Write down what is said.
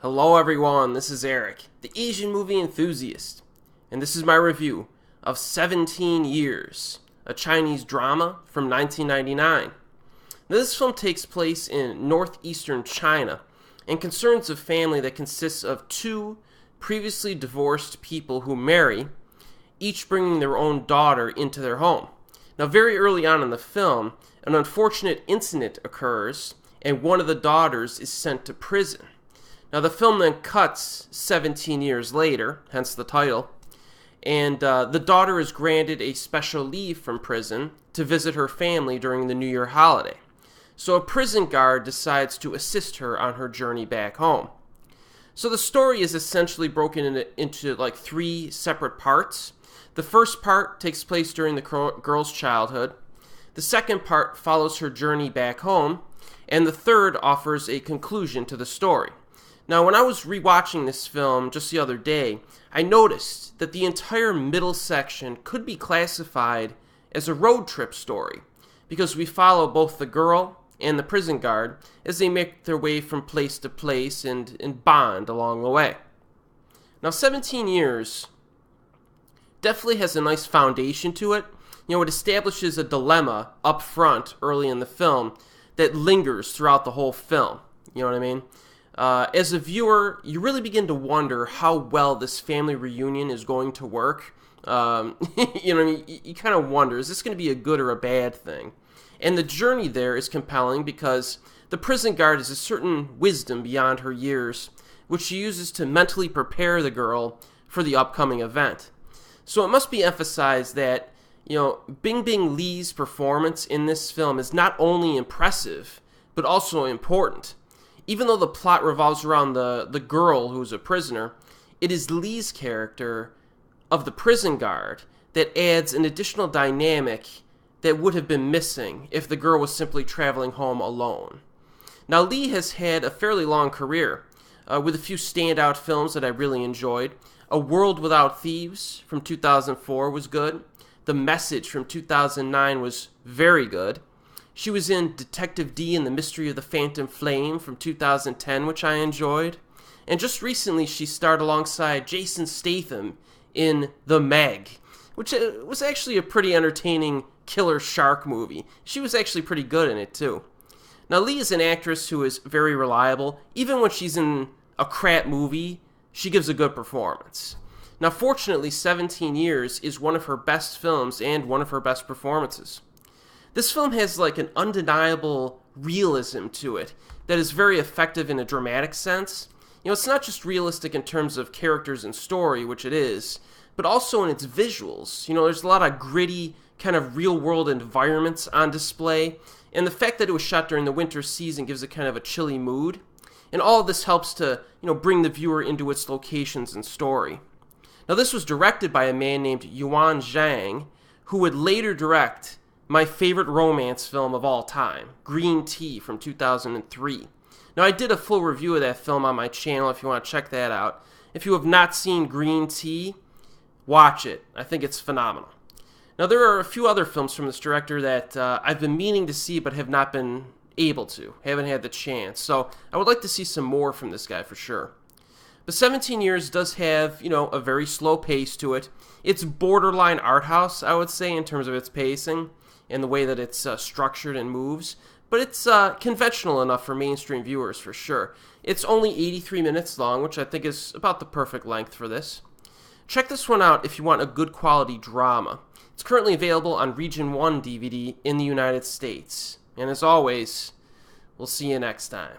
Hello everyone, this is Erik, the Asian movie enthusiast, and this is my review of 17 Years, a Chinese drama from 1999. Now, this film takes place in northeastern China and concerns a family that consists of two previously divorced people who marry, each bringing their own daughter into their home. Now, very early on in the film, an unfortunate incident occurs and one of the daughters is sent to prison. Now, the film then cuts 17 years later, hence the title, and the daughter is granted a special leave from prison to visit her family during the New Year holiday. So a prison guard decides to assist her on her journey back home. So the story is essentially broken into like three separate parts. The first part takes place during the girl's childhood. The second part follows her journey back home. And the third offers a conclusion to the story. Now, when I was rewatching this film just the other day, I noticed that the entire middle section could be classified as a road trip story, because we follow both the girl and the prison guard as they make their way from place to place and bond along the way. Now, 17 Years definitely has a nice foundation to it. It establishes a dilemma up front early in the film that lingers throughout the whole film. You know what I mean? As a viewer, you really begin to wonder how well this family reunion is going to work. You kind of wonder, is this going to be a good or a bad thing? And the journey there is compelling because the prison guard has a certain wisdom beyond her years, which she uses to mentally prepare the girl for the upcoming event. So it must be emphasized that Bingbing Li's performance in this film is not only impressive, but also important. Even though the plot revolves around the girl who's a prisoner, it is Li's character of the prison guard that adds an additional dynamic that would have been missing if the girl was simply traveling home alone. Now, Li has had a fairly long career, with a few standout films that I really enjoyed. A World Without Thieves from 2004 was good. The Message from 2009 was very good. She was in Detective D and the Mystery of the Phantom Flame from 2010, which I enjoyed. And just recently, she starred alongside Jason Statham in The Meg, which was actually a pretty entertaining killer shark movie. She was actually pretty good in it, too. Now, Li is an actress who is very reliable. Even when she's in a crap movie, she gives a good performance. Now, fortunately, 17 Years is one of her best films and one of her best performances. This film has like an undeniable realism to it that is very effective in a dramatic sense. It's not just realistic in terms of characters and story, which it is, but also in its visuals. There's a lot of gritty, kind of real-world environments on display, and the fact that it was shot during the winter season gives it kind of a chilly mood. And all of this helps to, bring the viewer into its locations and story. Now, this was directed by a man named Yuan Zhang, who would later direct my favorite romance film of all time, Green Tea from 2003. Now, I did a full review of that film on my channel if you want to check that out. If you have not seen Green Tea, watch it. I think it's phenomenal. Now, there are a few other films from this director that I've been meaning to see but have not been able to, haven't had the chance. So I would like to see some more from this guy for sure. But 17 Years does have, a very slow pace to it. It's borderline art house, I would say, in terms of its pacing and the way that it's structured and moves. But it's conventional enough for mainstream viewers, for sure. It's only 83 minutes long, which I think is about the perfect length for this. Check this one out if you want a good quality drama. It's currently available on Region 1 DVD in the United States. And as always, we'll see you next time.